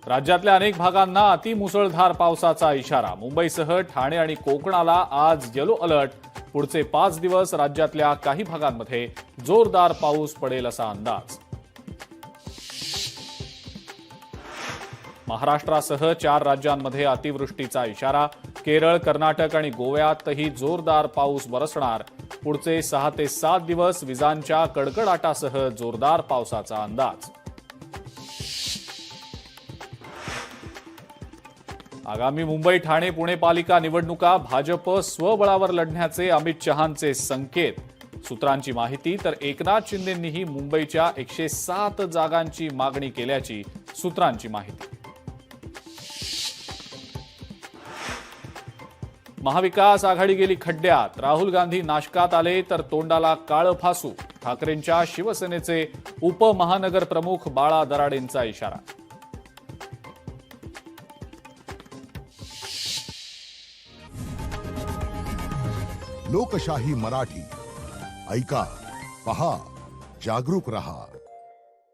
राज्यातल्या अनेक भागांना अतिमुसळधार पावसाचा इशारा। मुंबईसह ठाणे आणि कोकणाला आज येलो अलर्ट। पुढचे 5 दिवस राज्यातल्या काही भागांमध्ये जोरदार पाऊस पडेल असा अंदाज। महाराष्ट्रासह 4 राज्यांमध्ये अतिवृष्टीचा इशारा। केरळ, कर्नाटक आणि गोव्यातही जोरदार पाऊस बरसणार। पुढचे 6 ते 7 दिवस विजांच्या कडकडाटासह जोरदार पावसाचा अंदाज। आगामी मुंबई, ठाणे, पुणे पालिका निवडणुका भाजप स्वबळावर लढण्याचे अमित शहांचे संकेत। सूत्रांची माहिती तर एकनाथ शिंदेंनीही मुंबईच्या 107 जागांची मागणी केल्याची सूत्रांची माहिती। महाविकास आघाडी गेली खड्ड्यात। राहुल गांधी नाशकात आले तर तोंडाला काळं फासू। ठाकरेंच्या शिवसेनेचे उपमहानगर प्रमुख बाळा दराडेंचा इशारा। लोकशाही मराठी ऐका, पहा, जागरूक रहा।